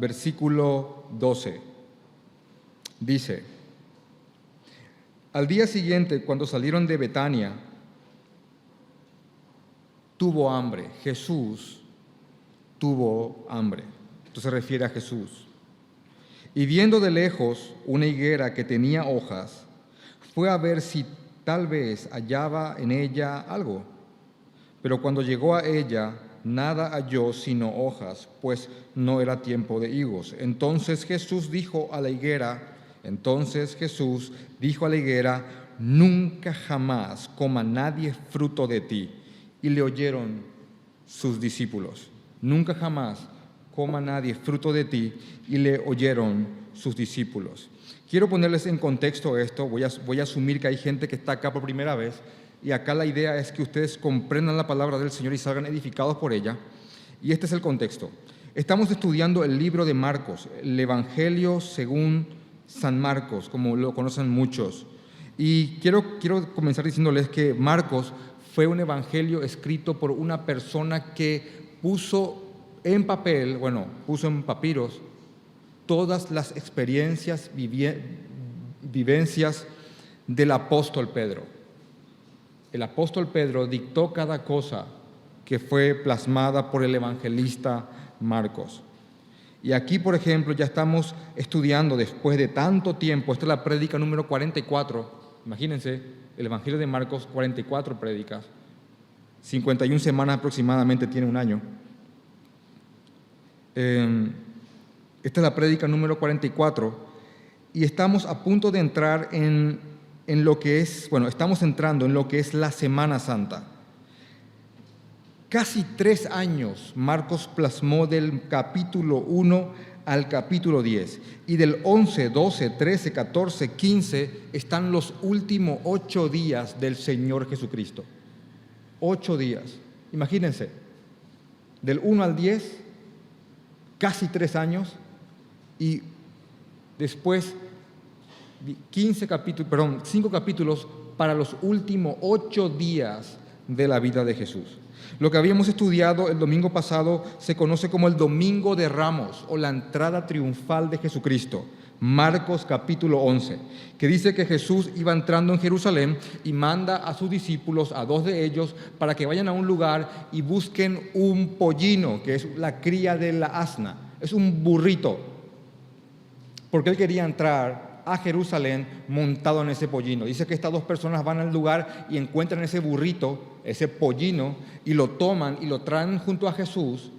versículo 12. Dice: al día siguiente, cuando salieron de Betania, tuvo hambre. Jesús tuvo hambre. Esto se refiere a Jesús. Y viendo de lejos una higuera que tenía hojas, fue a ver si tal vez hallaba en ella algo. Pero cuando llegó a ella, nada halló sino hojas, pues no era tiempo de higos. Entonces Jesús dijo a la higuera, nunca jamás coma nadie fruto de ti. Y le oyeron sus discípulos. Nunca jamás coma nadie fruto de ti. Y le oyeron sus discípulos. Quiero ponerles en contexto esto. Voy a asumir que hay gente que está acá por primera vez. Y acá la idea es que ustedes comprendan la palabra del Señor y salgan edificados por ella. Y este es el contexto. Estamos estudiando el libro de Marcos, el Evangelio según San Marcos, como lo conocen muchos. Y quiero comenzar diciéndoles que Marcos fue un evangelio escrito por una persona que puso en papiros, todas las experiencias, vivencias del apóstol Pedro. El apóstol Pedro dictó cada cosa que fue plasmada por el evangelista Marcos. Y aquí, por ejemplo, ya estamos estudiando después de tanto tiempo, esta es la prédica número 44, imagínense, el Evangelio de Marcos, 44 prédicas, 51 semanas aproximadamente, tiene un año. Esta es la prédica número 44 y estamos a punto de entrar estamos entrando en lo que es la Semana Santa. Casi 3 años Marcos plasmó del capítulo 1 al capítulo 10. Y del 11, 12, 13, 14, 15 están los últimos 8 días del Señor Jesucristo. 8 días. Imagínense, del 1 al 10, casi 3 años. Y después 5 capítulos para los últimos 8 días de la vida de Jesús. Lo que habíamos estudiado el domingo pasado se conoce como el Domingo de Ramos o la entrada triunfal de Jesucristo. Marcos capítulo 11, que dice que Jesús iba entrando en Jerusalén y manda a sus discípulos, a 2 de ellos, para que vayan a un lugar y busquen un pollino, que es la cría de la asna, es un burrito, porque él quería entrar a Jerusalén montado en ese pollino. Dice que estas 2 personas van al lugar y encuentran ese burrito, ese pollino, y lo toman y lo traen junto a Jesús.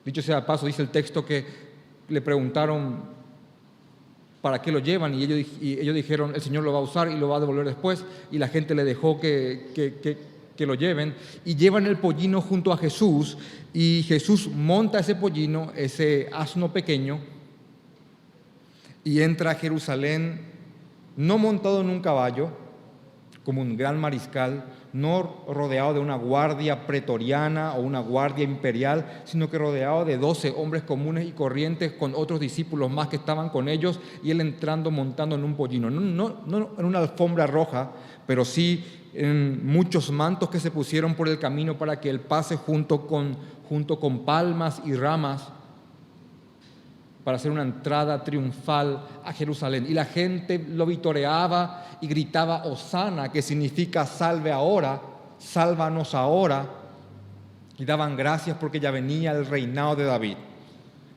Dicho sea de paso, dice el texto que le preguntaron para qué lo llevan y ellos dijeron, el Señor lo va a usar y lo va a devolver después, y la gente le dejó que lo lleven, y llevan el pollino junto a Jesús, y Jesús monta ese pollino, ese asno pequeño, y entra a Jerusalén no montado en un caballo, como un gran mariscal, no rodeado de una guardia pretoriana o una guardia imperial, sino que rodeado de 12 hombres comunes y corrientes con otros discípulos más que estaban con ellos, y él entrando montando en un pollino, no en una alfombra roja, pero sí en muchos mantos que se pusieron por el camino para que él pase junto con palmas y ramas, para hacer una entrada triunfal a Jerusalén. Y la gente lo vitoreaba y gritaba Hosana, que significa salve ahora, sálvanos ahora, y daban gracias porque ya venía el reinado de David.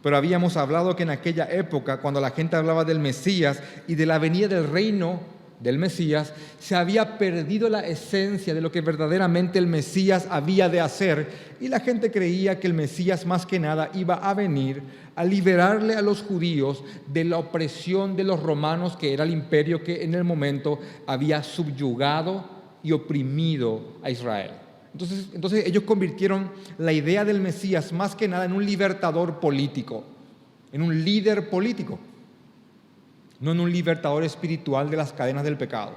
Pero habíamos hablado que en aquella época, cuando la gente hablaba del Mesías y de la venida del reino del Mesías, se había perdido la esencia de lo que verdaderamente el Mesías había de hacer, y la gente creía que el Mesías más que nada iba a venir a liberarle a los judíos de la opresión de los romanos, que era el imperio que en el momento había subyugado y oprimido a Israel. Entonces ellos convirtieron la idea del Mesías más que nada en un libertador político, en un líder político, no en un libertador espiritual de las cadenas del pecado.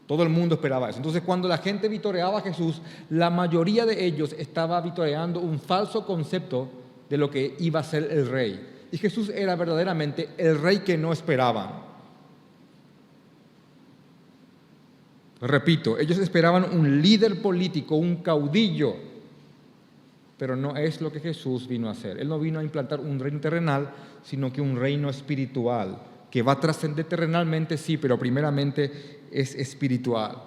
Todo el mundo esperaba eso. Entonces, cuando la gente vitoreaba a Jesús, la mayoría de ellos estaba vitoreando un falso concepto de lo que iba a ser el rey. Y Jesús era verdaderamente el rey que no esperaban. Repito, ellos esperaban un líder político, un caudillo, pero no es lo que Jesús vino a hacer. Él no vino a implantar un reino terrenal, sino que un reino espiritual, que va a trascender terrenalmente, sí, pero primeramente es espiritual.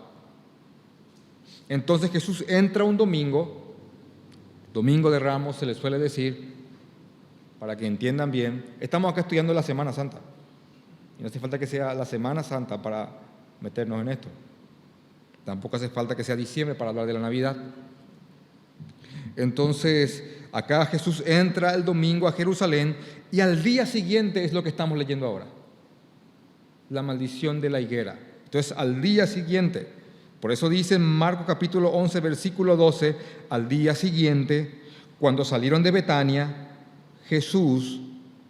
Entonces Jesús entra un domingo, Domingo de Ramos se le suele decir, para que entiendan bien, estamos acá estudiando la Semana Santa, y no hace falta que sea la Semana Santa para meternos en esto. Tampoco hace falta que sea diciembre para hablar de la Navidad. Entonces, acá Jesús entra el domingo a Jerusalén y al día siguiente es lo que estamos leyendo ahora. La maldición de la higuera. Entonces, al día siguiente, por eso dice en Marcos capítulo 11, versículo 12, al día siguiente, cuando salieron de Betania, Jesús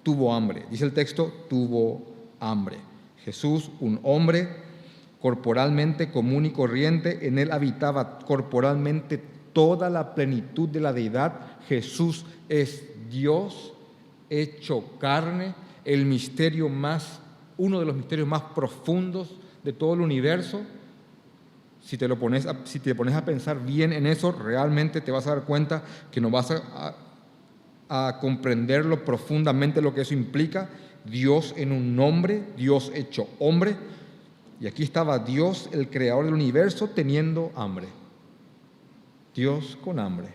tuvo hambre. Dice el texto, tuvo hambre. Jesús, un hombre corporalmente común y corriente, en él habitaba corporalmente toda la plenitud de la deidad. Jesús es Dios hecho carne, el misterio uno de los misterios más profundos de todo el universo. Si te pones a pensar bien en eso, realmente te vas a dar cuenta que no vas a comprenderlo profundamente lo que eso implica. Dios en un hombre, Dios hecho hombre. Y aquí estaba Dios, el creador del universo, teniendo hambre. Dios con hambre.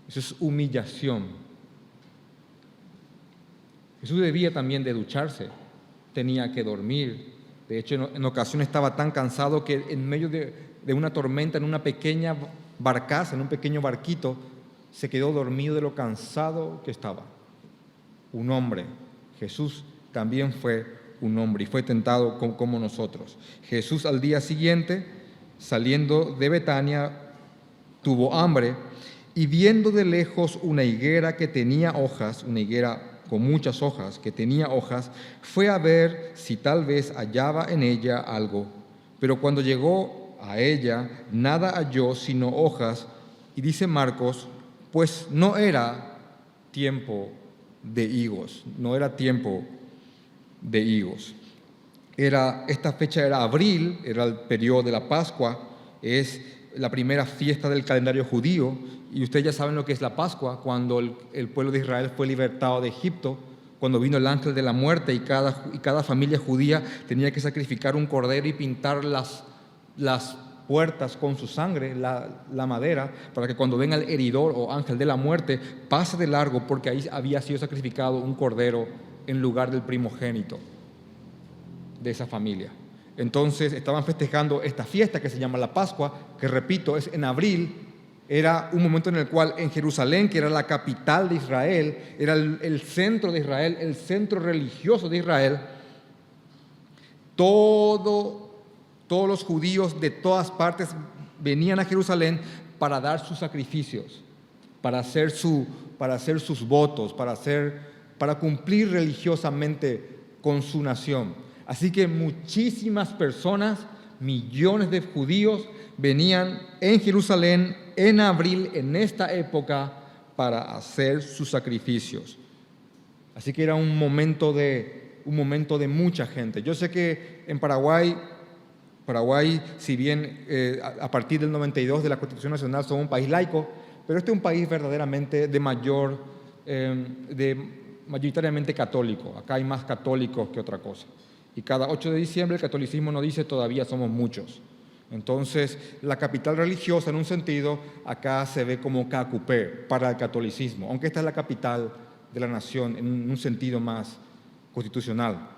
Eso es humillación. Jesús debía también de ducharse, tenía que dormir. De hecho, en ocasiones estaba tan cansado que en medio de una tormenta, en una pequeña barcaza, en un pequeño barquito, se quedó dormido de lo cansado que estaba. Un hombre. Jesús también fue un hombre y fue tentado como nosotros. Jesús al día siguiente, saliendo de Betania, tuvo hambre y viendo de lejos una higuera que tenía hojas, una higuera con muchas hojas, que tenía hojas, fue a ver si tal vez hallaba en ella algo. Pero cuando llegó a ella, nada halló sino hojas, y dice Marcos, pues no era tiempo de higos, no era tiempo de higos. Esta fecha era abril, era el periodo de la Pascua, es la primera fiesta del calendario judío, y ustedes ya saben lo que es la Pascua, cuando el pueblo de Israel fue libertado de Egipto, cuando vino el ángel de la muerte y cada familia judía tenía que sacrificar un cordero y pintar las puertas con su sangre, la madera, para que cuando venga el heridor o ángel de la muerte pase de largo, porque ahí había sido sacrificado un cordero en lugar del primogénito de esa familia. Entonces estaban festejando esta fiesta que se llama la Pascua, que repito, es en abril. Era un momento en el cual en Jerusalén, que era la capital de Israel, era el centro de Israel, el centro religioso de Israel, todos los judíos de todas partes venían a Jerusalén para dar sus sacrificios, para hacer sus votos, para cumplir religiosamente con su nación. Así que muchísimas personas, millones de judíos, venían en Jerusalén en abril, en esta época, para hacer sus sacrificios. Así que era un momento de mucha gente. Yo sé que en Paraguay, si bien a partir del 92 de la Constitución Nacional somos un país laico, pero este es un país verdaderamente mayoritariamente católico. Acá hay más católicos que otra cosa. Y cada 8 de diciembre el catolicismo nos dice todavía somos muchos. Entonces, la capital religiosa, en un sentido, acá se ve como Cacupé para el catolicismo, aunque esta es la capital de la nación en un sentido más constitucional.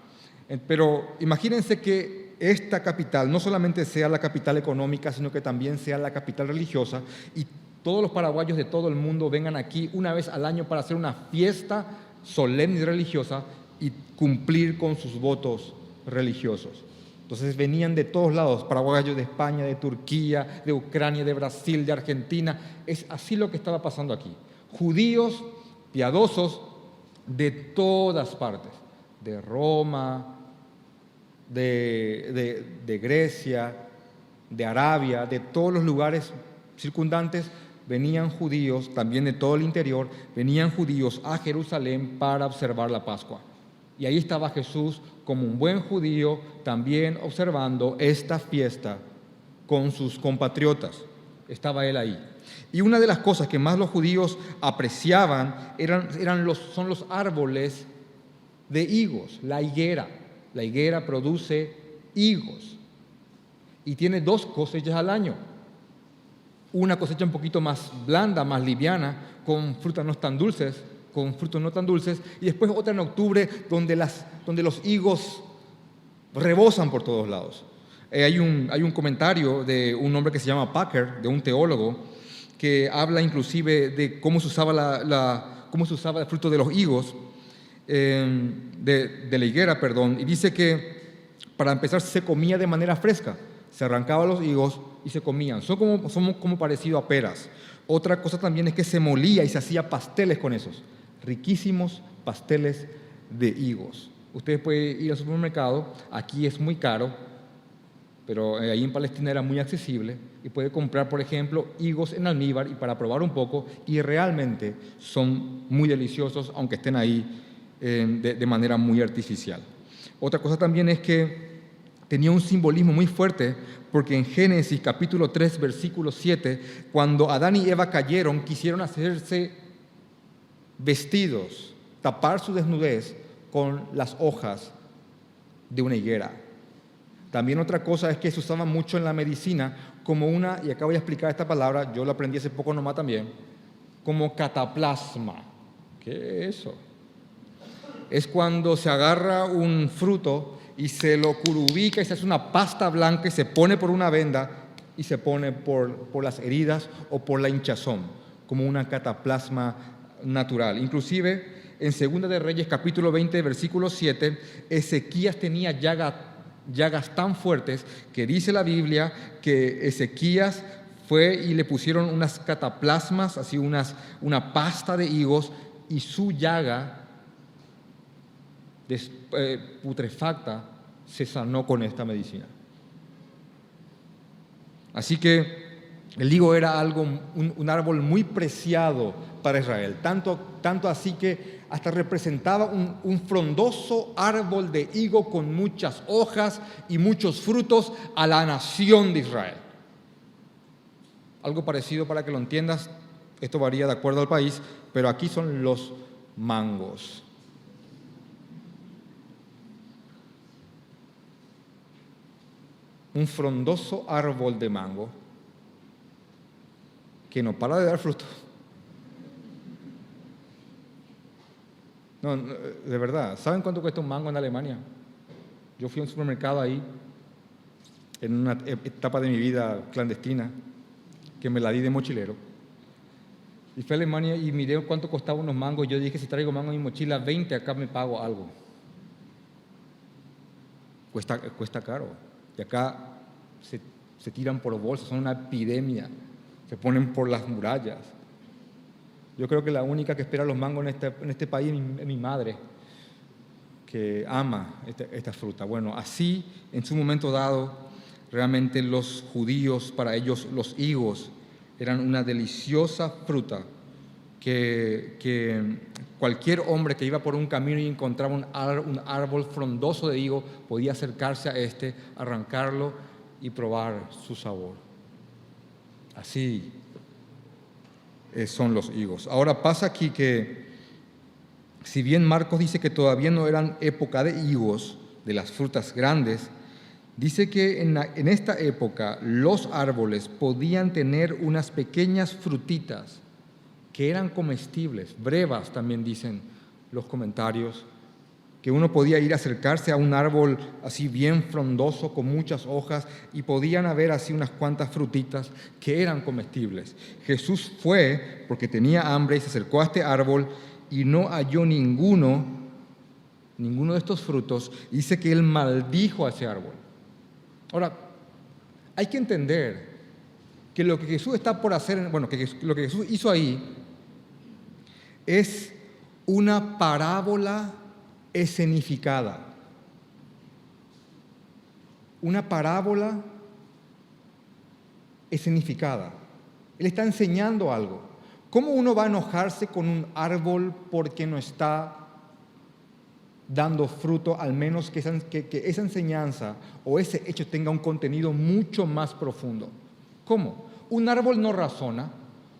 Pero imagínense que esta capital no solamente sea la capital económica, sino que también sea la capital religiosa, y todos los paraguayos de todo el mundo vengan aquí una vez al año para hacer una fiesta solemne y religiosa y cumplir con sus votos religiosos. Entonces venían de todos lados, paraguayos de España, de Turquía, de Ucrania, de Brasil, de Argentina. Es así lo que estaba pasando aquí. Judíos piadosos de todas partes, de Roma, de Grecia, de Arabia, de todos los lugares circundantes, venían judíos, también de todo el interior, venían judíos a Jerusalén para observar la Pascua. Y ahí estaba Jesús como un buen judío, también observando esta fiesta con sus compatriotas. estaba él ahí. Y una de las cosas que más los judíos apreciaban son los árboles de higos, la higuera. La higuera produce higos y tiene 2 cosechas al año. Una cosecha un poquito más blanda, más liviana, con frutos no tan dulces, y después otra en octubre donde los higos rebosan por todos lados. Hay un comentario de un hombre que se llama Packer, de un teólogo, que habla inclusive de cómo se usaba el fruto de los higos, de la higuera, y dice que para empezar se comía de manera fresca, se arrancaban los higos y se comían, son como parecido a peras. Otra cosa también es que se molía y se hacía pasteles con esos, riquísimos pasteles de higos. Ustedes pueden ir al supermercado, aquí es muy caro, pero ahí en Palestina era muy accesible y puede comprar, por ejemplo, higos en almíbar y para probar un poco, y realmente son muy deliciosos, aunque estén ahí de manera muy artificial. Otra cosa también es que tenía un simbolismo muy fuerte, porque en Génesis capítulo 3, versículo 7, cuando Adán y Eva cayeron, quisieron hacerse vestidos, tapar su desnudez con las hojas de una higuera. También otra cosa es que se usaba mucho en la medicina como y acá voy a explicar esta palabra, yo la aprendí hace poco nomás también, como cataplasma. ¿Qué es eso? Es cuando se agarra un fruto y se lo curubica y se hace una pasta blanca y se pone por una venda y se pone por las heridas o por la hinchazón, como una cataplasma natural. Inclusive en 2 de Reyes capítulo 20, versículo 7, Ezequías tenía llagas tan fuertes que dice la Biblia que Ezequías fue y le pusieron unas cataplasmas, así una pasta de higos, y su llaga putrefacta se sanó con esta medicina. Así que el higo era un árbol muy preciado para Israel, tanto así que hasta representaba un frondoso árbol de higo con muchas hojas y muchos frutos a la nación de Israel. Algo parecido para que lo entiendas, esto varía de acuerdo al país, pero aquí son los mangos. Un frondoso árbol de mango que no para de dar fruto. No, de verdad, ¿saben cuánto cuesta un mango en Alemania? Yo fui a un supermercado ahí, en una etapa de mi vida clandestina, que me la di de mochilero. Y fui a Alemania y miré cuánto costaban unos mangos. Yo dije, si traigo mango en mi mochila, 20, acá me pago algo. Cuesta caro. Y acá se tiran por bolsas, son una epidemia. Se ponen por las murallas. Yo creo que la única que espera los mangos en este país es mi madre, que ama esta fruta. Bueno, así, en su momento dado, realmente los judíos, para ellos los higos eran una deliciosa fruta que cualquier hombre que iba por un camino y encontraba un árbol frondoso de higo podía acercarse a arrancarlo y probar su sabor. Así son los higos. Ahora pasa aquí que, si bien Marcos dice que todavía no eran época de higos, de las frutas grandes, dice que en esta época los árboles podían tener unas pequeñas frutitas que eran comestibles, brevas también dicen los comentarios, que uno podía ir a acercarse a un árbol así bien frondoso con muchas hojas y podían haber así unas cuantas frutitas que eran comestibles. Jesús fue porque tenía hambre y se acercó a este árbol y no halló ninguno de estos frutos. Dice que él maldijo a ese árbol. Ahora, hay que entender que lo que Jesús está por hacer, que lo que Jesús hizo ahí es una parábola escenificada. Una parábola escenificada. Él está enseñando algo. ¿Cómo uno va a enojarse con un árbol porque no está dando fruto, al menos que esa enseñanza o ese hecho tenga un contenido mucho más profundo? ¿Cómo? Un árbol no razona,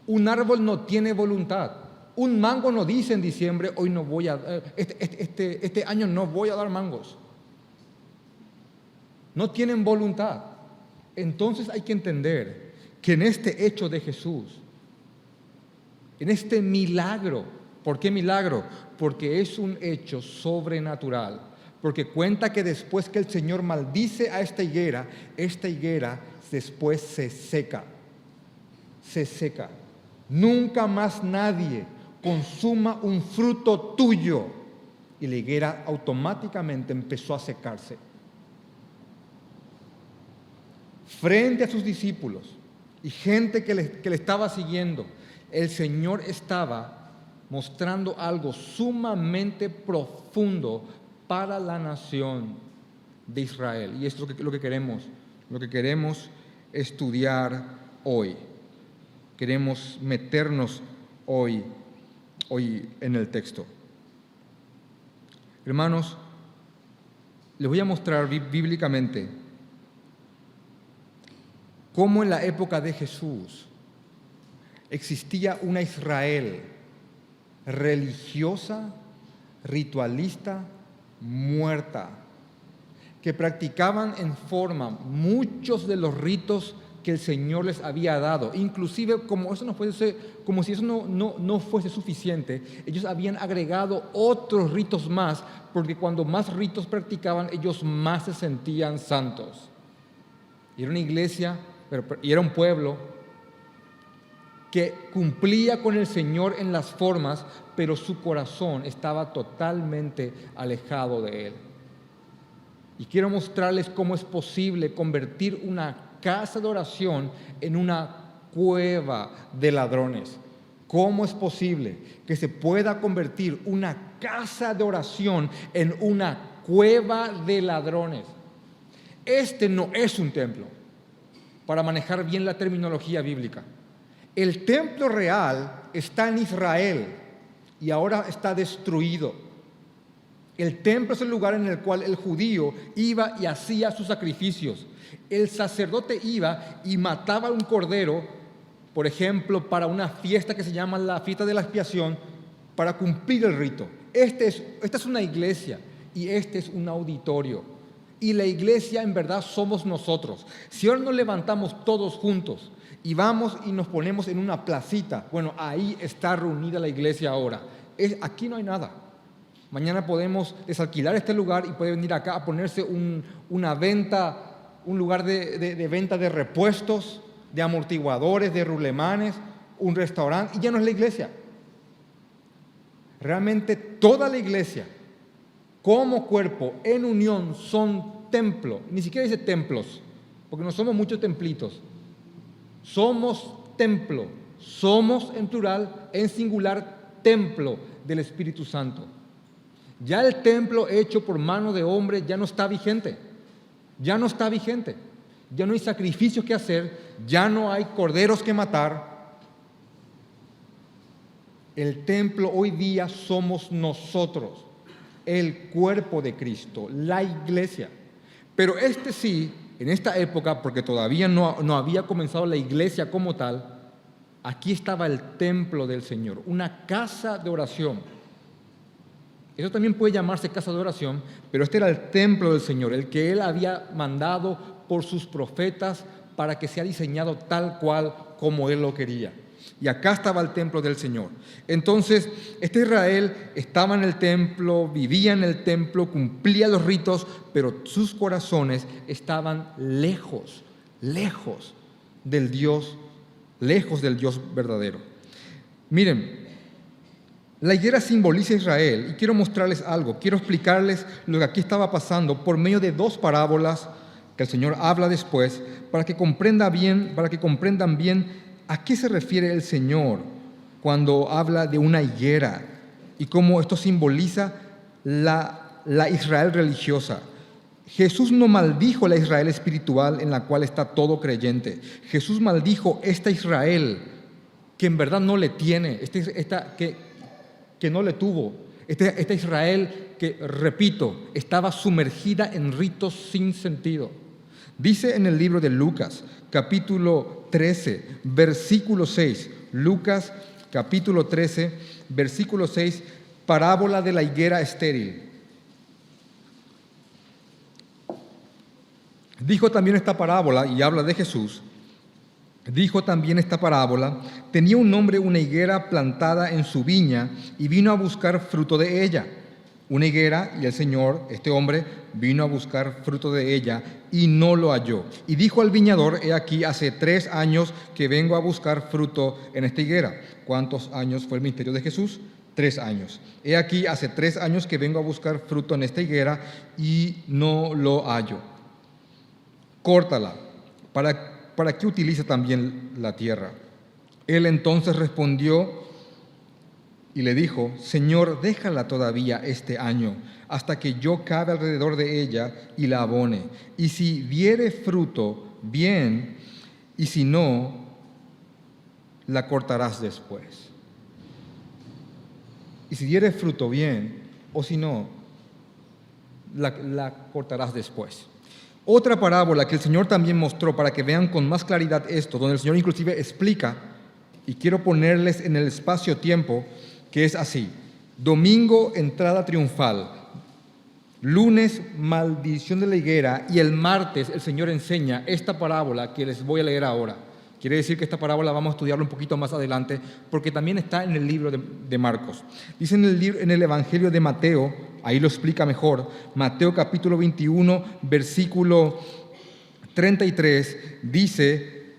un árbol no tiene voluntad. Un mango no dice en diciembre, hoy no voy a, este año no voy a dar mangos. No tienen voluntad. Entonces hay que entender que en este hecho de Jesús, en este milagro, ¿por qué milagro? Porque es un hecho sobrenatural. Porque cuenta que después que el Señor maldice a esta higuera después se seca. Se seca. Nunca más nadie consuma un fruto tuyo. Y la higuera automáticamente empezó a secarse. Frente a sus discípulos y gente que le estaba siguiendo, el Señor estaba mostrando algo sumamente profundo para la nación de Israel. Y esto es lo que queremos estudiar hoy. Queremos meternos hoy en el texto. Hermanos, les voy a mostrar bíblicamente cómo en la época de Jesús existía una Israel religiosa, ritualista, muerta, que practicaban en forma muchos de los ritos que el Señor les había dado. Inclusive, como si eso no fuese suficiente, ellos habían agregado otros ritos más, porque cuando más ritos practicaban, ellos más se sentían santos. Y era una iglesia, y era un pueblo que cumplía con el Señor en las formas, pero su corazón estaba totalmente alejado de Él. Y quiero mostrarles cómo es posible convertir una casa de oración en una cueva de ladrones. ¿Cómo es posible que se pueda convertir una casa de oración en una cueva de ladrones? Este no es un templo, para manejar bien la terminología bíblica. El templo real está en Israel y ahora está destruido. El templo es el lugar en el cual el judío iba y hacía sus sacrificios. El sacerdote iba y mataba un cordero, por ejemplo, para una fiesta que se llama la fiesta de la expiación, para cumplir el rito. Esta es una iglesia y este es un auditorio. Y la iglesia en verdad somos nosotros. Si ahora nos levantamos todos juntos y vamos y nos ponemos en una placita, bueno, ahí está reunida la iglesia ahora. Aquí no hay nada. Mañana podemos desalquilar este lugar y puede venir acá a ponerse una venta, un lugar de venta de repuestos, de amortiguadores, de rulemanes, un restaurante, y ya no es la iglesia. Realmente toda la iglesia, como cuerpo, en unión, son templo. Ni siquiera dice templos, porque no somos muchos templitos. Somos templo. Somos en plural, en singular, templo del Espíritu Santo. Ya el templo hecho por mano de hombre ya no está vigente. Ya no está vigente. Ya no hay sacrificios que hacer. Ya no hay corderos que matar. El templo hoy día somos nosotros, el cuerpo de Cristo, la iglesia. Pero sí, en esta época, porque todavía no había comenzado la iglesia como tal, aquí estaba el templo del Señor, una casa de oración. Eso también puede llamarse casa de oración, pero este era el templo del Señor, el que Él había mandado por sus profetas para que sea diseñado tal cual como Él lo quería. Y acá estaba el templo del Señor. Entonces, este Israel estaba en el templo, vivía en el templo, cumplía los ritos, pero sus corazones estaban lejos del Dios verdadero. Miren, la higuera simboliza a Israel y quiero mostrarles algo, quiero explicarles lo que aquí estaba pasando por medio de dos parábolas que el Señor habla después para que comprendan bien a qué se refiere el Señor cuando habla de una higuera y cómo esto simboliza la Israel religiosa. Jesús no maldijo la Israel espiritual en la cual está todo creyente. Jesús maldijo esta Israel que en verdad no le tiene, que no le tuvo, esta Israel que, repito, estaba sumergida en ritos sin sentido. Dice en el libro de Lucas, capítulo 13, versículo 6. Lucas, capítulo 13, versículo 6, parábola de la higuera estéril. Dijo también esta parábola, y habla de Jesús, dijo también esta parábola: tenía un hombre una higuera plantada en su viña y vino a buscar fruto de ella. Una higuera, y el Señor, este hombre, vino a buscar fruto de ella y no lo halló. Y dijo al viñador: he aquí, hace 3 años que vengo a buscar fruto en esta higuera. ¿Cuántos años fue el ministerio de Jesús? 3 años. He aquí, hace 3 años que vengo a buscar fruto en esta higuera y no lo hallo. Córtala. ¿Para qué utiliza también la tierra? Él entonces respondió y le dijo: Señor, déjala todavía este año, hasta que yo cabe alrededor de ella y la abone. Y si diere fruto, bien, y si no, la cortarás después. Y si diere fruto, bien, o si no, la cortarás después. Otra parábola que el Señor también mostró para que vean con más claridad esto, donde el Señor inclusive explica, y quiero ponerles en el espacio-tiempo, que es así: domingo, entrada triunfal; lunes, maldición de la higuera; y el martes el Señor enseña esta parábola que les voy a leer ahora. Quiere decir que esta parábola vamos a estudiarla un poquito más adelante, porque también está en el libro de Marcos. Dice en el Evangelio de Mateo, ahí lo explica mejor, Mateo capítulo 21, versículo 33, dice: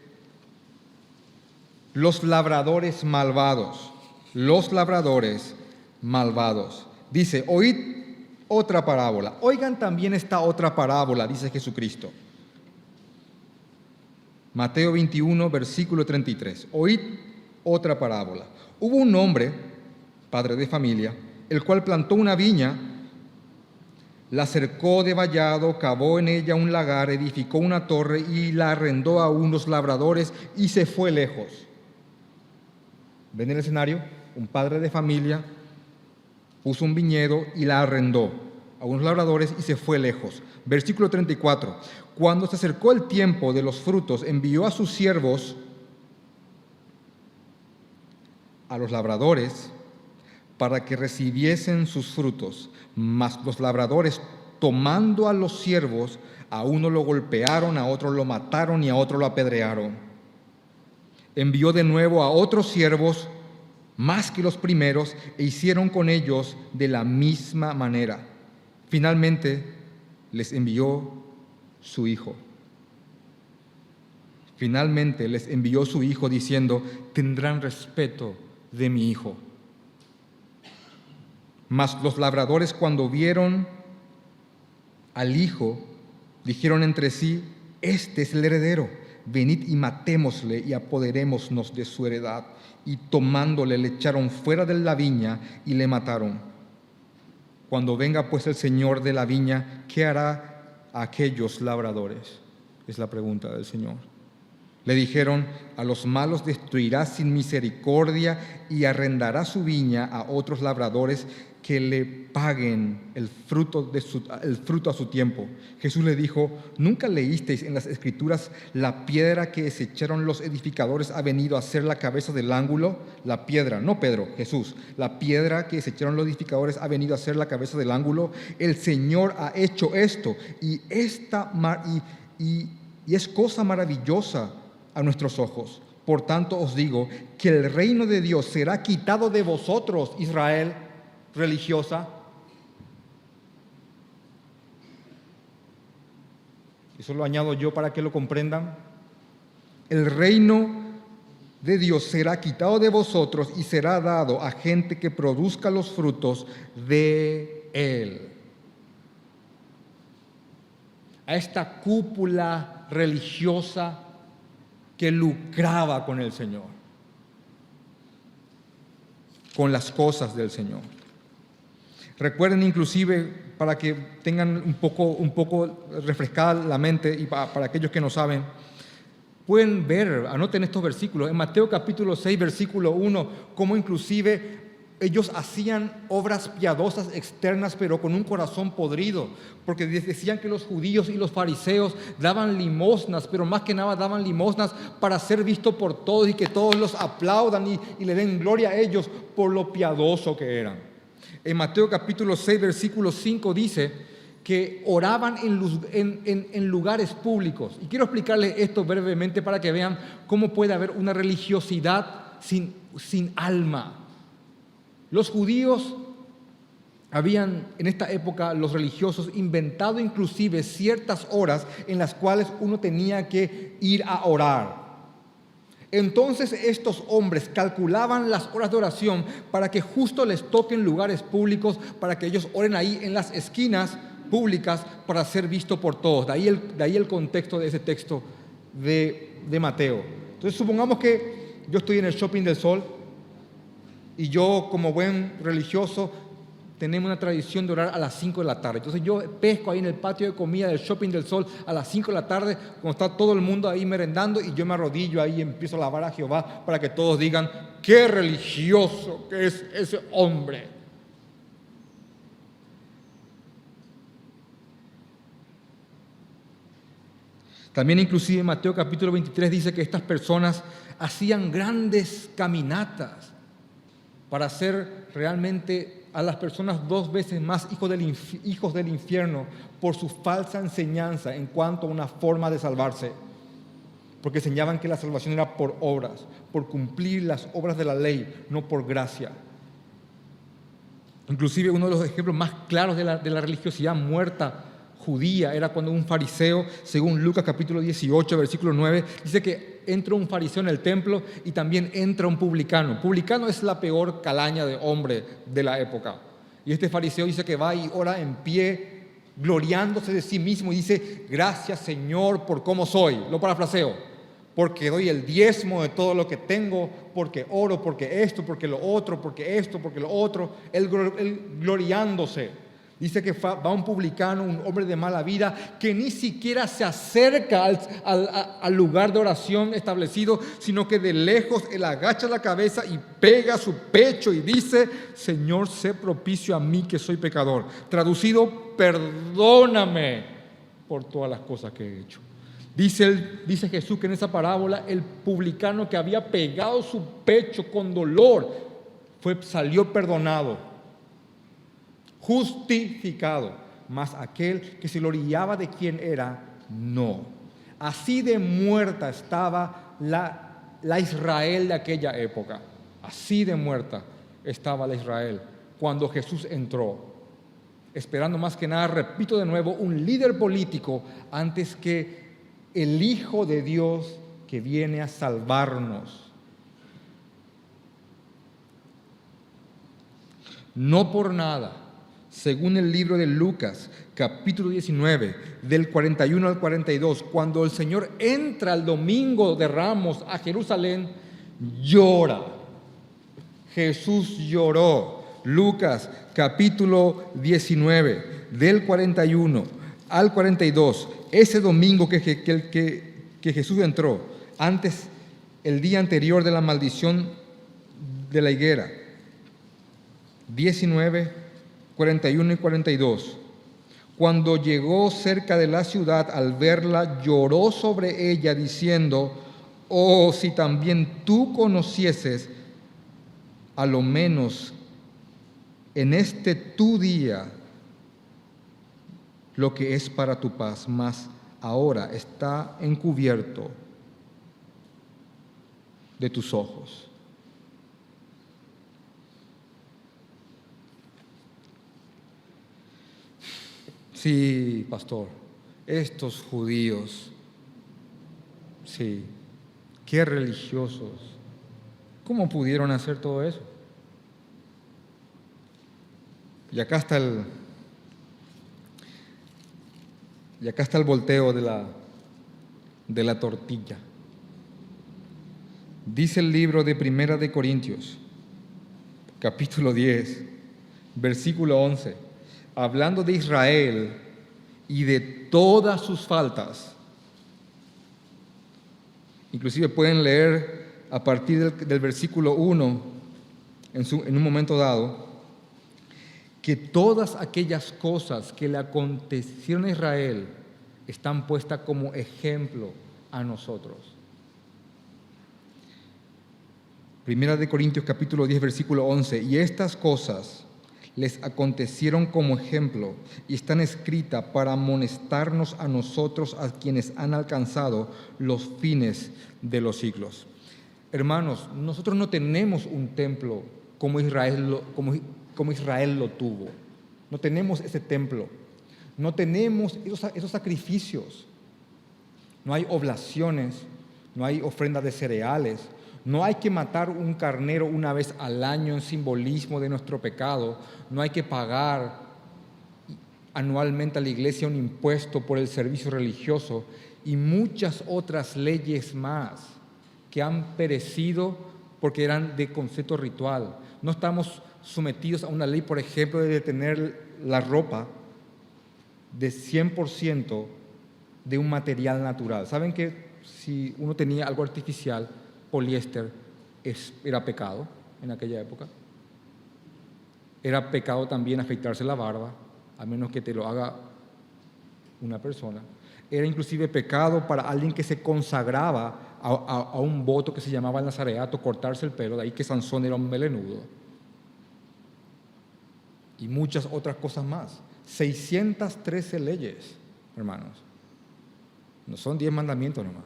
los labradores malvados. Los labradores malvados. Dice: oíd otra parábola. Oigan también esta otra parábola, dice Jesucristo. Mateo 21, versículo 33. Oíd otra parábola. Hubo un hombre, padre de familia, el cual plantó una viña, la cercó de vallado, cavó en ella un lagar, edificó una torre y la arrendó a unos labradores y se fue lejos. ¿Ven el escenario? Un padre de familia puso un viñedo y la arrendó a unos labradores y se fue lejos. Versículo 34. Cuando se acercó el tiempo de los frutos, envió a sus siervos, a los labradores, para que recibiesen sus frutos. Mas los labradores, tomando a los siervos, a uno lo golpearon, a otro lo mataron y a otro lo apedrearon. Envió de nuevo a otros siervos, más que los primeros, e hicieron con ellos de la misma manera. Finalmente les envió su hijo. Finalmente les envió su hijo diciendo: tendrán respeto de mi hijo. Mas los labradores, cuando vieron al hijo, dijeron entre sí: este es el heredero, venid y matémosle y apoderémonos de su heredad. Y tomándole le echaron fuera de la viña y le mataron. Cuando venga pues el Señor de la viña, ¿qué hará a aquellos labradores? Es la pregunta del Señor. Le dijeron: a los malos destruirá sin misericordia y arrendará su viña a otros labradores que le paguen el fruto a su tiempo. Jesús le dijo: ¿nunca leísteis en las Escrituras: la piedra que desecharon los edificadores ha venido a ser la cabeza del ángulo? La piedra, no Pedro, Jesús. La piedra que desecharon los edificadores ha venido a ser la cabeza del ángulo. El Señor ha hecho esto y es cosa maravillosa a nuestros ojos. Por tanto os digo que el reino de Dios será quitado de vosotros, Israel religiosa. Eso lo añado yo para que lo comprendan. El reino de Dios será quitado de vosotros y será dado a gente que produzca los frutos de él. A esta cúpula religiosa que lucraba con el Señor, con las cosas del Señor. Recuerden inclusive, para que tengan un poco refrescada la mente, y para aquellos que no saben, pueden ver, anoten estos versículos, en Mateo capítulo 6, versículo 1, cómo inclusive ellos hacían obras piadosas externas, pero con un corazón podrido, porque decían que los judíos y los fariseos daban limosnas, pero más que nada daban limosnas para ser visto por todos y que todos los aplaudan y le den gloria a ellos por lo piadoso que eran. En Mateo capítulo 6, versículo 5 dice que oraban en lugares públicos. Y quiero explicarles esto brevemente para que vean cómo puede haber una religiosidad sin alma. Los judíos habían, en esta época, los religiosos, inventado inclusive ciertas horas en las cuales uno tenía que ir a orar. Entonces estos hombres calculaban las horas de oración para que justo les toquen lugares públicos, para que ellos oren ahí en las esquinas públicas para ser visto por todos. De ahí el contexto de ese texto de Mateo. Entonces supongamos que yo estoy en el Shopping del Sol y yo, como buen religioso, tenemos una tradición de orar a las 5 de la tarde. Entonces yo pesco ahí en el patio de comida del Shopping del Sol a las 5 de la tarde, cuando está todo el mundo ahí merendando, y yo me arrodillo ahí y empiezo a alabar a Jehová para que todos digan: ¡qué religioso que es ese hombre! También inclusive en Mateo capítulo 23 dice que estas personas hacían grandes caminatas para hacer realmente a las personas 2 veces más hijos del infierno por su falsa enseñanza en cuanto a una forma de salvarse. Porque enseñaban que la salvación era por obras, por cumplir las obras de la ley, no por gracia. Inclusive uno de los ejemplos más claros de la religiosidad muerta judía era cuando un fariseo, según Lucas capítulo 18, versículo 9, dice que entra un fariseo en el templo y también entra un publicano. Publicano es la peor calaña de hombre de la época. Y este fariseo dice que va y ora en pie, gloriándose de sí mismo, y dice: gracias, Señor, por cómo soy. Lo parafraseo: porque doy el diezmo de todo lo que tengo, porque oro, porque esto, porque lo otro, porque esto, porque lo otro. Él gloriándose. Dice que va un publicano, un hombre de mala vida, que ni siquiera se acerca al lugar de oración establecido, sino que de lejos él agacha la cabeza y pega su pecho y dice: Señor, sé propicio a mí que soy pecador. Traducido: perdóname por todas las cosas que he hecho. Dice Jesús que en esa parábola el publicano que había pegado su pecho con dolor salió perdonado, justificado, mas aquel que se gloriaba de quién era, no. Así de muerta estaba la Israel de aquella época. Así de muerta estaba la Israel cuando Jesús entró, esperando más que nada, repito de nuevo, un líder político antes que el Hijo de Dios que viene a salvarnos. No por nada, según el libro de Lucas, capítulo 19, del 41 al 42, cuando el Señor entra el domingo de Ramos a Jerusalén, llora. Jesús lloró. Lucas, capítulo 19, del 41 al 42, ese domingo que Jesús entró, el día anterior de la maldición de la higuera. 19, 41 y 42. Cuando llegó cerca de la ciudad, al verla, lloró sobre ella, diciendo: oh, si también tú conocieses, a lo menos en este tu día, lo que es para tu paz, mas ahora está encubierto de tus ojos. Sí, pastor, estos judíos, sí, qué religiosos, ¿cómo pudieron hacer todo eso? Y acá está el volteo de la tortilla. Dice el libro de Primera de Corintios, capítulo 10, versículo 11, hablando de Israel y de todas sus faltas. Inclusive pueden leer a partir del versículo 1 en un momento dado que todas aquellas cosas que le acontecieron a Israel están puestas como ejemplo a nosotros. Primera de Corintios capítulo 10, versículo 11, y estas cosas les acontecieron como ejemplo y están escritas para amonestarnos a nosotros, a quienes han alcanzado los fines de los siglos. Hermanos, nosotros no tenemos un templo como Israel lo tuvo. No tenemos ese templo. No tenemos esos sacrificios. No hay oblaciones, no hay ofrenda de cereales. No hay que matar un carnero una vez al año en simbolismo de nuestro pecado. No hay que pagar anualmente a la iglesia un impuesto por el servicio religioso y muchas otras leyes más que han perecido porque eran de concepto ritual. No estamos sometidos a una ley, por ejemplo, de tener la ropa de 100% de un material natural. ¿Saben que si uno tenía algo artificial, poliéster, era pecado en aquella época? Era pecado también afeitarse la barba, a menos que te lo haga una persona. Era inclusive pecado para alguien que se consagraba a un voto que se llamaba el nazareato, cortarse el pelo, de ahí que Sansón era un melenudo. Y muchas otras cosas más. 613 leyes, hermanos. No son 10 mandamientos nomás.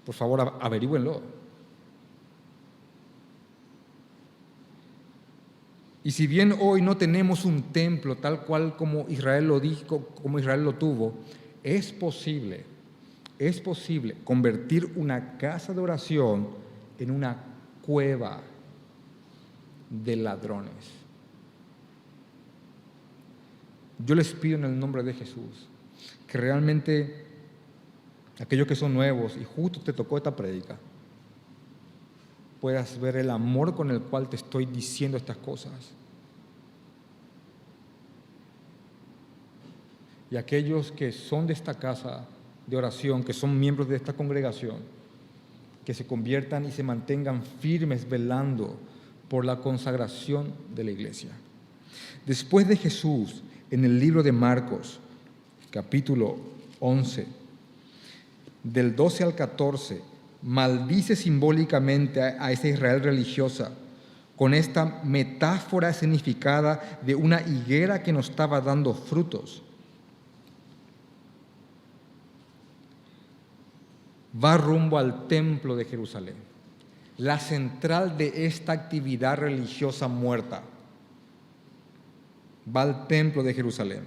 Por favor, averígüenlo. Y si bien hoy no tenemos un templo tal cual como Israel lo dijo, como Israel lo tuvo, es posible convertir una casa de oración en una cueva de ladrones. Yo les pido en el nombre de Jesús que realmente aquellos que son nuevos y justo te tocó esta prédica, puedas ver el amor con el cual te estoy diciendo estas cosas. Y aquellos que son de esta casa de oración, que son miembros de esta congregación, que se conviertan y se mantengan firmes velando por la consagración de la iglesia. Después de Jesús, en el libro de Marcos, capítulo 11, del 12 al 14, maldice simbólicamente a esa Israel religiosa con esta metáfora escenificada de una higuera que no estaba dando frutos. Va rumbo al templo de Jerusalén, la central de esta actividad religiosa muerta. Va al templo de Jerusalén.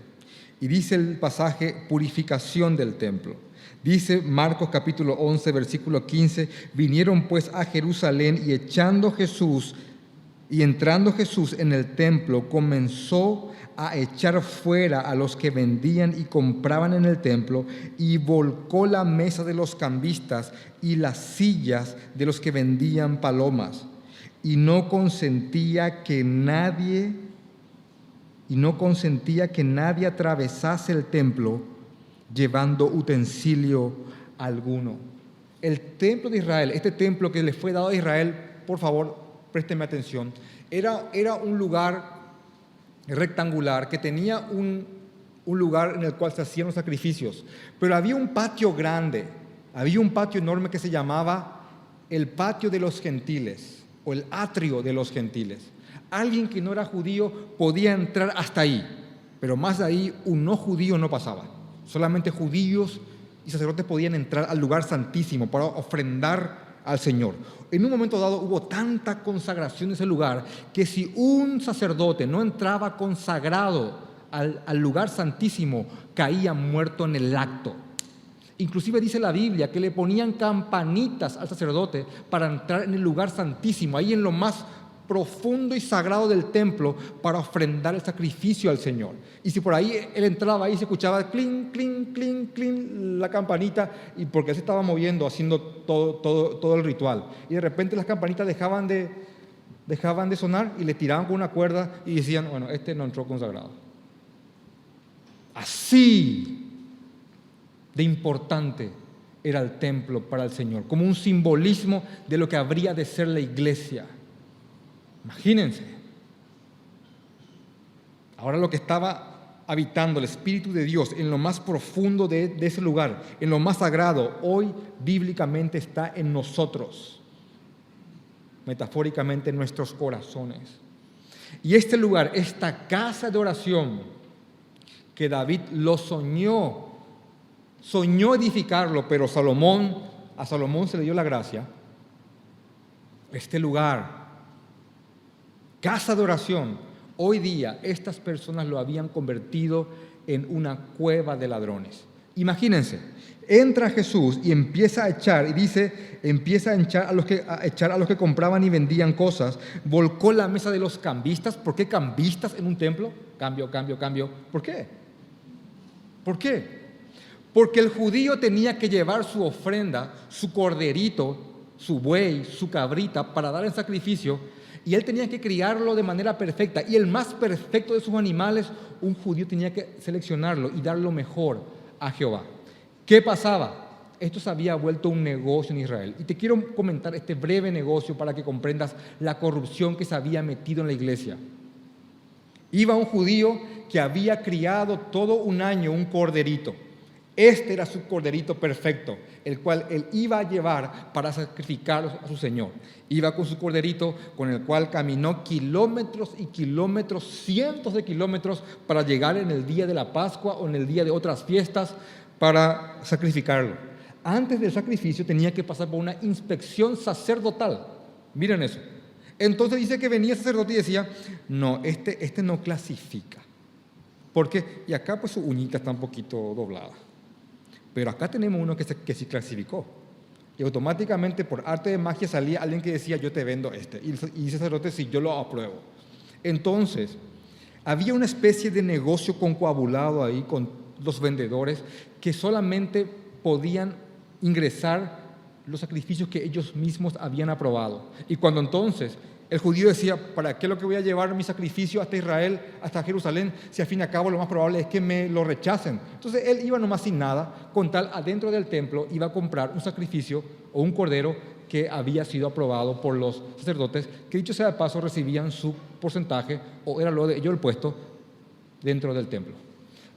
Y dice el pasaje, purificación del templo. Dice Marcos capítulo 11, versículo 15, vinieron pues a Jerusalén y entrando Jesús en el templo, comenzó a echar fuera a los que vendían y compraban en el templo y volcó la mesa de los cambistas y las sillas de los que vendían palomas y no consentía que nadie atravesase el templo llevando utensilio alguno. El templo de Israel, este templo que le fue dado a Israel, por favor, présteme atención, era un lugar rectangular que tenía un lugar en el cual se hacían los sacrificios, pero había un patio grande, había un patio enorme que se llamaba el patio de los gentiles o el atrio de los gentiles. Alguien que no era judío podía entrar hasta ahí, pero más de ahí un no judío no pasaba. Solamente judíos y sacerdotes podían entrar al lugar santísimo para ofrendar al Señor. En un momento dado hubo tanta consagración en ese lugar que si un sacerdote no entraba consagrado al lugar santísimo, caía muerto en el acto. Inclusive dice la Biblia que le ponían campanitas al sacerdote para entrar en el lugar santísimo, ahí en lo más profundo y sagrado del templo, para ofrendar el sacrificio al Señor. Y si por ahí él entraba, ahí se escuchaba clink, clink, clink, clink, la campanita, y porque él se estaba moviendo, haciendo todo el ritual. Y de repente las campanitas dejaban de sonar y le tiraban con una cuerda y decían, bueno, este no entró consagrado. Así de importante era el templo para el Señor, como un simbolismo de lo que habría de ser la iglesia. Imagínense. Ahora lo que estaba habitando el Espíritu de Dios en lo más profundo de ese lugar, en lo más sagrado, hoy bíblicamente está en nosotros, metafóricamente en nuestros corazones. Y este lugar, esta casa de oración que David lo soñó edificarlo, pero a Salomón se le dio la gracia. Este lugar, casa de oración, hoy día estas personas lo habían convertido en una cueva de ladrones. Imagínense, entra Jesús y empieza a echar, y dice, empieza a echar a los que compraban y vendían cosas, volcó la mesa de los cambistas. ¿Por qué cambistas en un templo? Cambio. ¿Por qué? ¿Por qué? Porque el judío tenía que llevar su ofrenda, su corderito, su buey, su cabrita, para dar el sacrificio, y él tenía que criarlo de manera perfecta. Y el más perfecto de sus animales, un judío tenía que seleccionarlo y dar lo mejor a Jehová. ¿Qué pasaba? Esto se había vuelto un negocio en Israel. Y te quiero comentar este breve negocio para que comprendas la corrupción que se había metido en la iglesia. Iba un judío que había criado todo un año un corderito. Este era su corderito perfecto, el cual él iba a llevar para sacrificarlo a su Señor. Iba con su corderito, con el cual caminó kilómetros y kilómetros, cientos de kilómetros, para llegar en el día de la Pascua o en el día de otras fiestas para sacrificarlo. Antes del sacrificio tenía que pasar por una inspección sacerdotal. Miren eso. Entonces dice que venía el sacerdote y decía, no, este no clasifica. ¿Por qué? Y acá pues su uñita está un poquito doblada. Pero acá tenemos uno que sí clasificó. Y automáticamente por arte de magia salía alguien que decía, yo te vendo este. Y el sacerdote, sí, yo lo apruebo. Entonces, había una especie de negocio concoabulado ahí con los vendedores que solamente podían ingresar los sacrificios que ellos mismos habían aprobado. Y cuando entonces el judío decía, ¿para qué es lo que voy a llevar mi sacrificio hasta Israel, hasta Jerusalén, si al fin y al cabo lo más probable es que me lo rechacen? Entonces él iba nomás sin nada, con tal adentro del templo iba a comprar un sacrificio o un cordero que había sido aprobado por los sacerdotes, que dicho sea de paso recibían su porcentaje, o era lo de ellos el puesto, dentro del templo.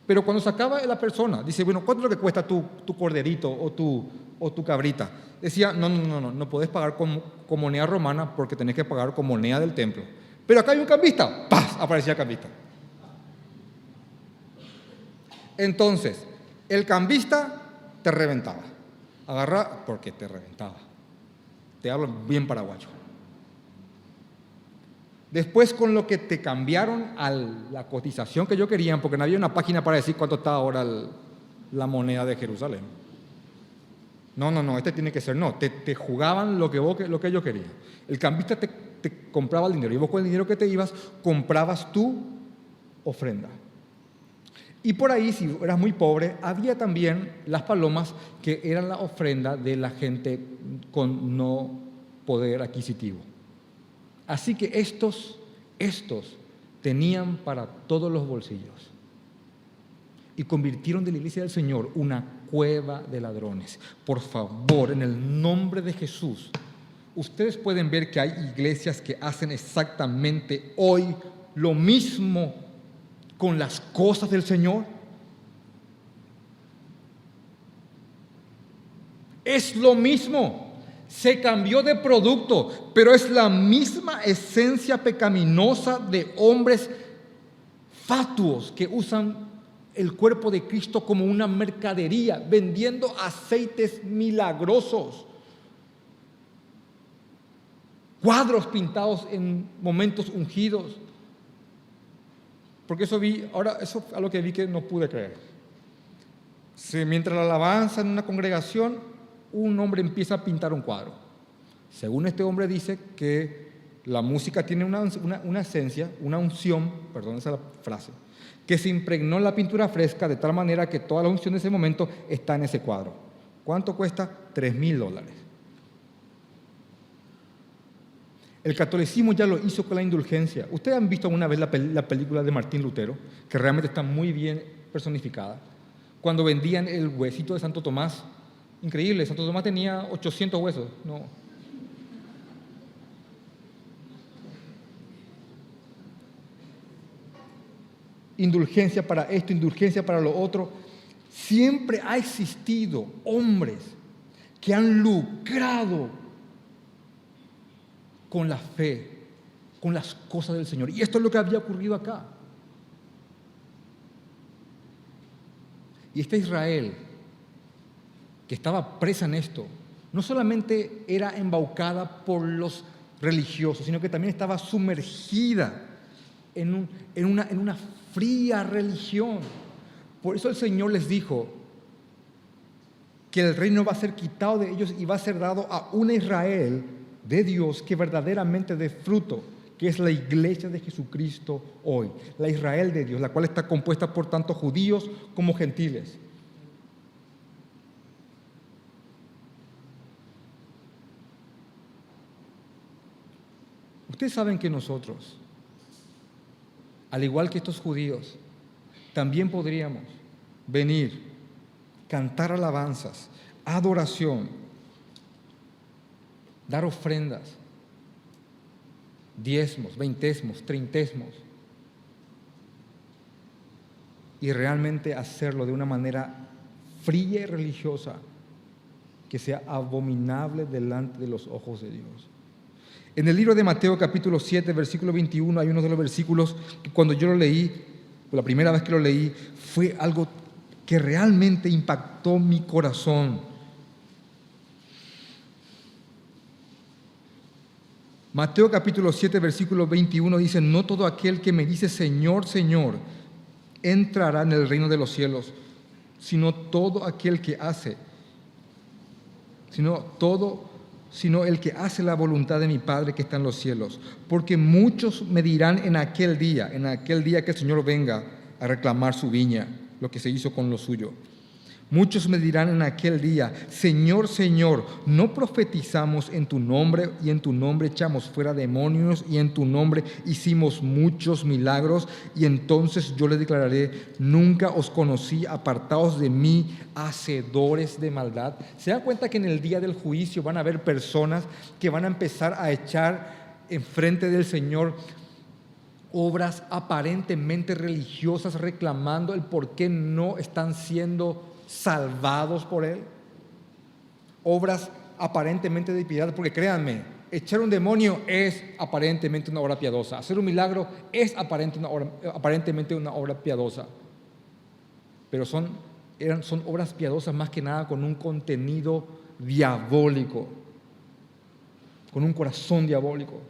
Pero cuando sacaba la persona, dice, bueno, ¿cuánto es lo que cuesta tu corderito o tu cabrita? Decía, no podés pagar con moneda romana porque tenés que pagar con moneda del templo. Pero acá hay un cambista, ¡paz! Aparecía el cambista. Entonces, el cambista te reventaba. Agarra, porque te reventaba. Te hablo bien paraguayo. Después, con lo que te cambiaron a la cotización que yo quería, porque no había una página para decir cuánto está ahora la moneda de Jerusalén. No, este tiene que ser, no, te jugaban lo que ellos querían. El cambista te compraba el dinero, y vos con el dinero que te ibas, comprabas tu ofrenda. Y por ahí, si eras muy pobre, había también las palomas, que eran la ofrenda de la gente con no poder adquisitivo. Así que estos tenían para todos los bolsillos. Y convirtieron de la iglesia del Señor una cueva de ladrones. Por favor, en el nombre de Jesús, ustedes pueden ver que hay iglesias que hacen exactamente hoy lo mismo con las cosas del Señor. Es lo mismo. Se cambió de producto, pero es la misma esencia pecaminosa de hombres fatuos que usan el cuerpo de Cristo como una mercadería, vendiendo aceites milagrosos, cuadros pintados en momentos ungidos. Porque eso es algo que vi que no pude creer. Mientras la alabanza en una congregación, un hombre empieza a pintar un cuadro. Según este hombre dice que la música tiene una esencia, una unción, perdón esa es la frase, que se impregnó en la pintura fresca de tal manera que toda la unción de ese momento está en ese cuadro. ¿Cuánto cuesta? $3,000. El catolicismo ya lo hizo con la indulgencia. Ustedes han visto alguna vez la película de Martín Lutero, que realmente está muy bien personificada. Cuando vendían el huesito de Santo Tomás, Increíble, Santo Tomás tenía 800 huesos. No. Indulgencia para esto, indulgencia para lo otro. Siempre ha existido hombres que han lucrado con la fe, con las cosas del Señor. Y esto es lo que había ocurrido acá. Y esta Israel, que estaba presa en esto, no solamente era embaucada por los religiosos, sino que también estaba sumergida en una fría religión. Por eso el Señor les dijo que el reino va a ser quitado de ellos y va a ser dado a una Israel de Dios que verdaderamente dé fruto, que es la iglesia de Jesucristo hoy, la Israel de Dios, la cual está compuesta por tanto judíos como gentiles. Ustedes saben que nosotros, al igual que estos judíos, también podríamos venir, cantar alabanzas, adoración, dar ofrendas, diezmos, veintesmos, treintesmos, y realmente hacerlo de una manera fría y religiosa que sea abominable delante de los ojos de Dios. En el libro de Mateo capítulo 7, versículo 21, hay uno de los versículos que cuando yo lo leí, la primera vez que lo leí, fue algo que realmente impactó mi corazón. Mateo capítulo 7, versículo 21 dice: no todo aquel que me dice Señor, Señor, entrará en el reino de los cielos, sino el que hace la voluntad de mi Padre que está en los cielos. Porque muchos me dirán en aquel día que el Señor venga a reclamar su viña, lo que se hizo con lo suyo. Muchos me dirán en aquel día: Señor, Señor, ¿no profetizamos en tu nombre, y en tu nombre echamos fuera demonios, y en tu nombre hicimos muchos milagros? Y entonces yo les declararé: nunca os conocí, apartaos de mí, hacedores de maldad. ¿Se dan cuenta que en el día del juicio van a haber personas que van a empezar a echar enfrente del Señor obras aparentemente religiosas, reclamando el por qué no están siendo salvados por Él? Obras aparentemente de piedad, porque créanme, echar un demonio es aparentemente una obra piadosa, hacer un milagro es aparentemente una obra piadosa, pero son obras piadosas más que nada con un contenido diabólico, con un corazón diabólico.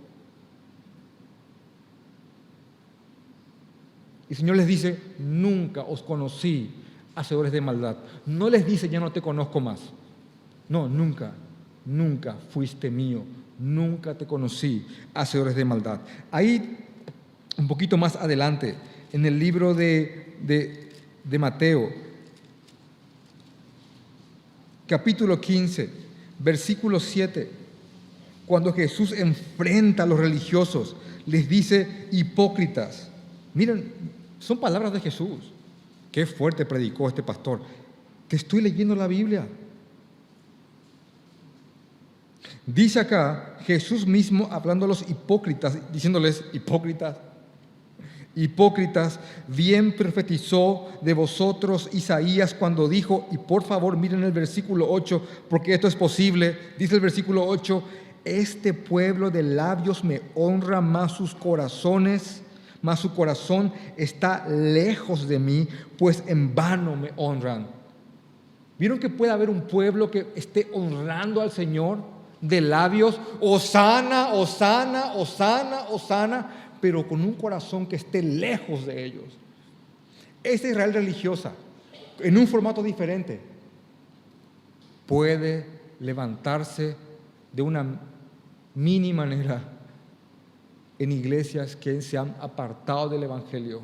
Y el Señor les dice: nunca os conocí, hacedores de maldad. No les dice: ya no te conozco más. No, nunca fuiste mío, nunca te conocí, hacedores de maldad. Ahí, un poquito más adelante, en el libro de Mateo, capítulo 15, versículo 7, cuando Jesús enfrenta a los religiosos, les dice: hipócritas. Miren, son palabras de Jesús. Qué fuerte predicó este pastor. Que estoy leyendo la Biblia. Dice acá Jesús mismo hablando a los hipócritas, diciéndoles: hipócritas, bien profetizó de vosotros Isaías cuando dijo, y por favor miren el versículo 8, porque esto es posible. Dice el versículo 8: este pueblo de labios me honra, mas su corazón está lejos de mí, pues en vano me honran. ¿Vieron que puede haber un pueblo que esté honrando al Señor de labios? Hosana, hosana, hosana, hosana, pero con un corazón que esté lejos de ellos. Esta Israel religiosa, en un formato diferente, puede levantarse de una mini manera en iglesias que se han apartado del Evangelio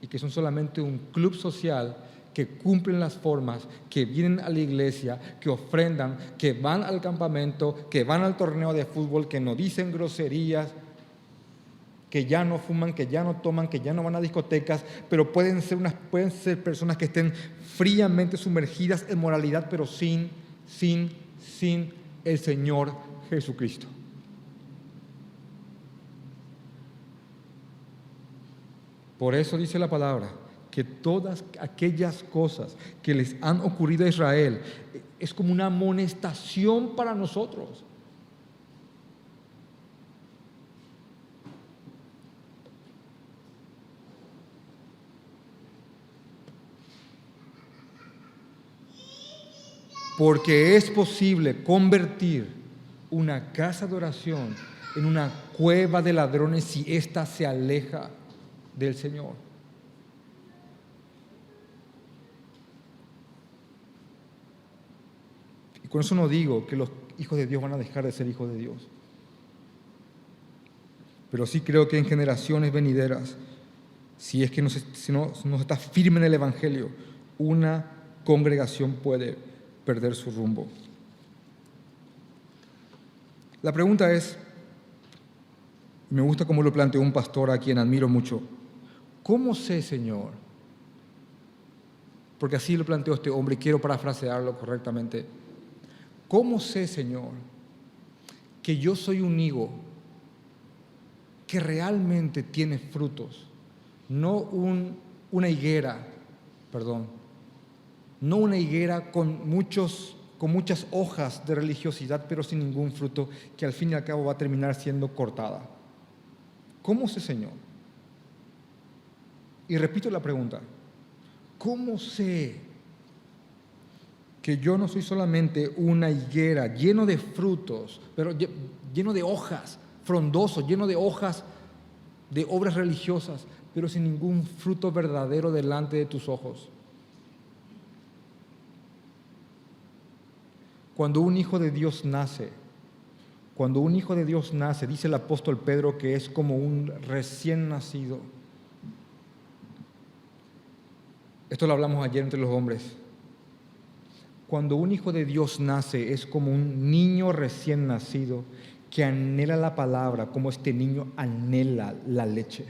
y que son solamente un club social, que cumplen las formas, que vienen a la iglesia, que ofrendan, que van al campamento, que van al torneo de fútbol, que no dicen groserías, que ya no fuman, que ya no toman, que ya no van a discotecas, pero pueden ser personas que estén fríamente sumergidas en moralidad, pero sin sin el Señor Jesucristo. Por eso dice la palabra que todas aquellas cosas que les han ocurrido a Israel es como una amonestación para nosotros. Porque es posible convertir una casa de oración en una cueva de ladrones si ésta se aleja del Señor. Y con eso no digo que los hijos de Dios van a dejar de ser hijos de Dios. Pero sí creo que en generaciones venideras, si es que no está firme en el Evangelio, una congregación puede perder su rumbo. La pregunta es, me gusta cómo lo planteó un pastor a quien admiro mucho, ¿cómo sé, Señor? Porque así lo planteó este hombre y quiero parafrasearlo correctamente. ¿Cómo sé, Señor, que yo soy un higo que realmente tiene frutos? No una higuera con muchas hojas de religiosidad, pero sin ningún fruto, que al fin y al cabo va a terminar siendo cortada. ¿Cómo sé, Señor? Y repito la pregunta, ¿cómo sé que yo no soy solamente una higuera lleno de frutos, pero lleno de hojas, frondoso, lleno de hojas de obras religiosas, pero sin ningún fruto verdadero delante de tus ojos? Cuando un hijo de Dios nace, dice el apóstol Pedro que es como un recién nacido. Esto lo hablamos ayer entre los hombres. Cuando un hijo de Dios nace, es como un niño recién nacido que anhela la palabra, como este niño anhela la leche.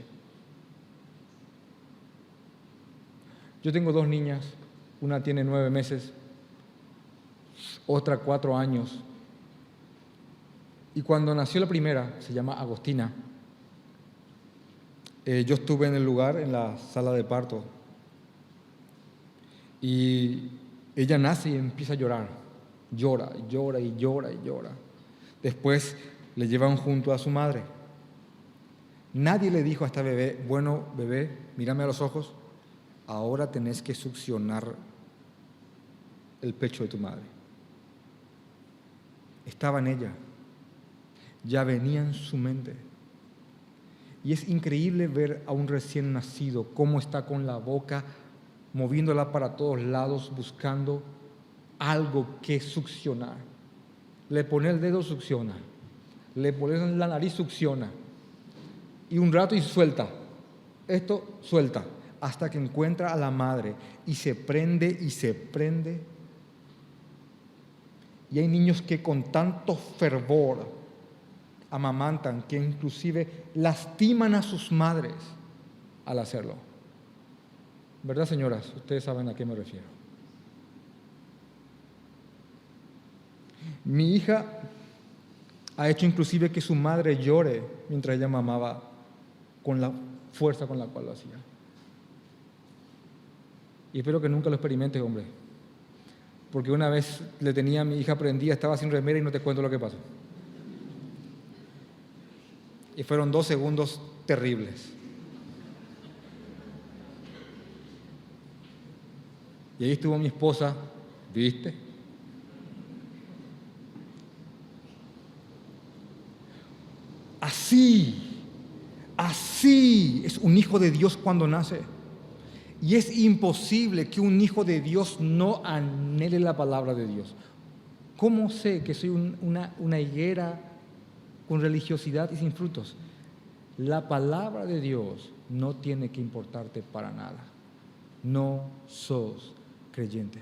Yo tengo 2 niñas, una tiene 9 meses, otra 4 años. Y cuando nació la primera, se llama Agostina, yo estuve en el lugar, en la sala de parto, y ella nace y empieza a llorar, llora y llora y llora y llora. Después le llevan junto a su madre. Nadie le dijo a esta bebé, bueno, bebé, mírame a los ojos, ahora tenés que succionar el pecho de tu madre. Estaba en ella, ya venía en su mente. Y es increíble ver a un recién nacido cómo está con la boca moviéndola para todos lados, buscando algo que succionar. Le pone el dedo, succiona. Le pone la nariz, succiona. Y un rato y suelta. Esto suelta. Hasta que encuentra a la madre y se prende y se prende. Y hay niños que con tanto fervor amamantan que inclusive lastiman a sus madres al hacerlo. ¿Verdad, señoras? Ustedes saben a qué me refiero. Mi hija ha hecho inclusive que su madre llore mientras ella mamaba con la fuerza con la cual lo hacía. Y espero que nunca lo experimentes, hombre. Porque una vez le tenía a mi hija prendida, estaba sin remera y no te cuento lo que pasó. Y fueron 2 segundos terribles. Y ahí estuvo mi esposa, ¿viste? Así es un hijo de Dios cuando nace. Y es imposible que un hijo de Dios no anhele la palabra de Dios. ¿Cómo sé que soy una higuera con religiosidad y sin frutos? La palabra de Dios no tiene que importarte para nada. No sos creyente.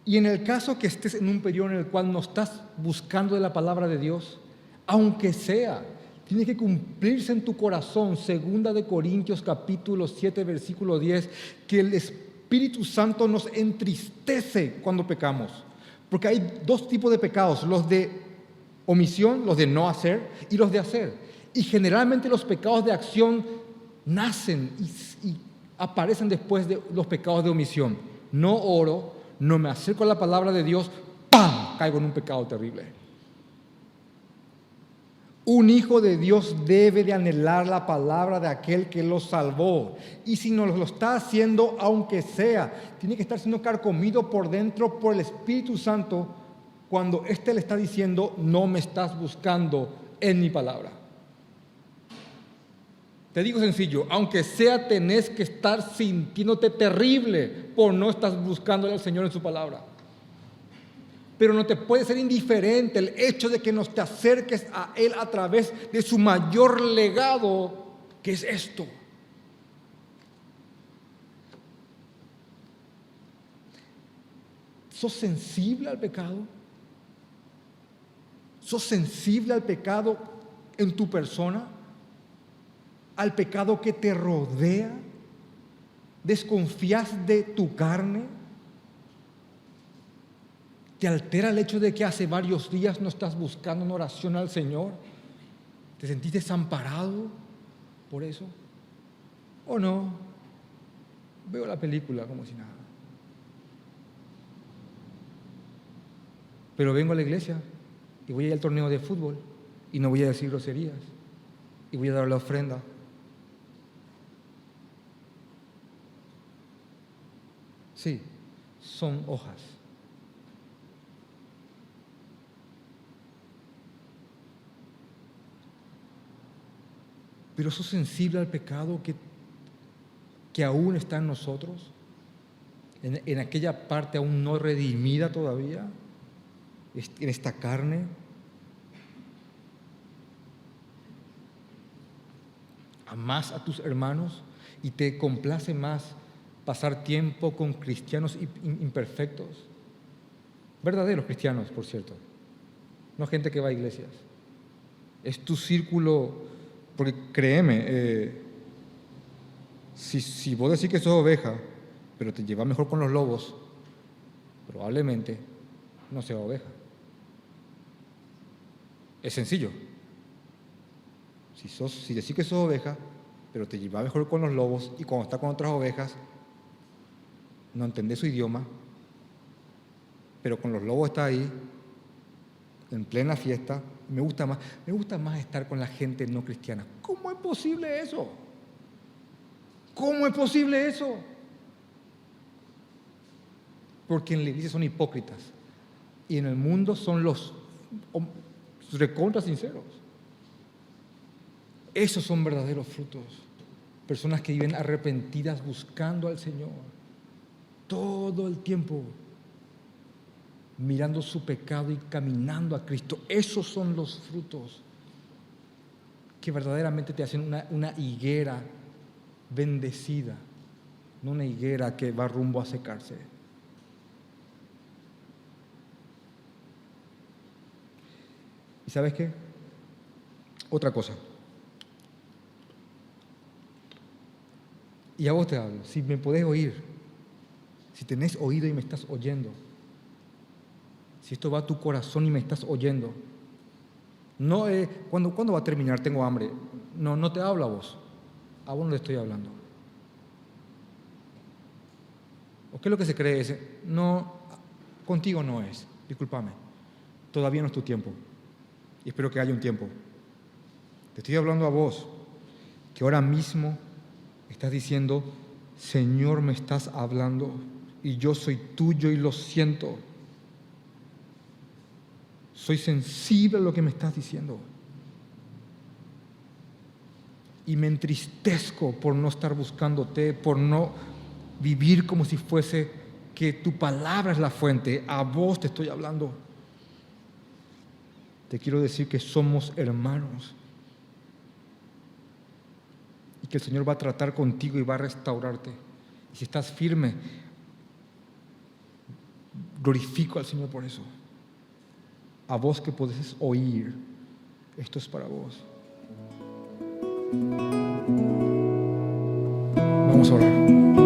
Y en el caso que estés en un periodo en el cual no estás buscando de la palabra de Dios, aunque sea tiene que cumplirse en tu corazón. 2 Corintios capítulo 7, versículo 10, que el Espíritu Santo nos entristece cuando pecamos. Porque hay dos tipos de pecados, los de omisión, los de no hacer, y los de hacer. Y generalmente los pecados de acción nacen y aparecen después de los pecados de omisión. No oro, no me acerco a la palabra de Dios, ¡pam!, caigo en un pecado terrible. Un hijo de Dios debe de anhelar la palabra de aquel que lo salvó. Y si no lo está haciendo, aunque sea, tiene que estar siendo carcomido por dentro por el Espíritu Santo cuando éste le está diciendo: no me estás buscando en mi palabra. Te digo sencillo, aunque sea, tenés que estar sintiéndote terrible por no estar buscándole al Señor en su palabra. Pero no te puede ser indiferente el hecho de que nos te acerques a Él a través de su mayor legado, que es esto. ¿Sos sensible al pecado? ¿Sos sensible al pecado en tu persona? ¿Al pecado que te rodea? ¿Desconfías de tu carne? ¿Te altera el hecho de que hace varios días no estás buscando una oración al Señor? ¿Te sentís desamparado por eso? ¿O no? Veo la película como si nada. Pero vengo a la iglesia y voy a ir al torneo de fútbol y no voy a decir groserías y voy a dar la ofrenda. Sí, son hojas. Pero sos sensible al pecado que aún está en nosotros, en aquella parte aún no redimida todavía, en esta carne. Amás a tus hermanos y te complace más pasar tiempo con cristianos imperfectos, verdaderos cristianos, por cierto, no gente que va a iglesias. Es tu círculo. Porque créeme, si vos decís que sos oveja, pero te llevas mejor con los lobos, probablemente no sea oveja. Es sencillo. Si decís que sos oveja, pero te llevas mejor con los lobos y cuando estás con otras ovejas, no entendés su idioma, pero con los lobos está ahí, en plena fiesta. Me gusta más estar con la gente no cristiana. ¿Cómo es posible eso? ¿Cómo es posible eso? Porque en la iglesia son hipócritas y en el mundo son los recontra sinceros. Esos son verdaderos frutos. Personas que viven arrepentidas buscando al Señor todo el tiempo, mirando su pecado y caminando a Cristo. Esos son los frutos que verdaderamente te hacen una higuera bendecida, no una higuera que va rumbo a secarse. ¿Y sabes qué? Otra cosa. Y a vos te hablo, si me podés oír, si tenés oído y me estás oyendo, si esto va a tu corazón y me estás oyendo, no ¿cuándo va a terminar? Tengo hambre. No te hablo a vos no le estoy hablando. ¿O qué es lo que se cree? No, contigo no es, discúlpame, todavía no es tu tiempo y espero que haya un tiempo. Te estoy hablando a vos, que ahora mismo estás diciendo: Señor, me estás hablando y yo soy tuyo y lo siento. Soy sensible a lo que me estás diciendo. Y me entristezco por no estar buscándote, por no vivir como si fuese que tu palabra es la fuente. A vos te estoy hablando. Te quiero decir que somos hermanos. Y que el Señor va a tratar contigo y va a restaurarte. Y si estás firme, glorifico al Señor por eso. A vos que podés oír, esto es para vos. Vamos a orar.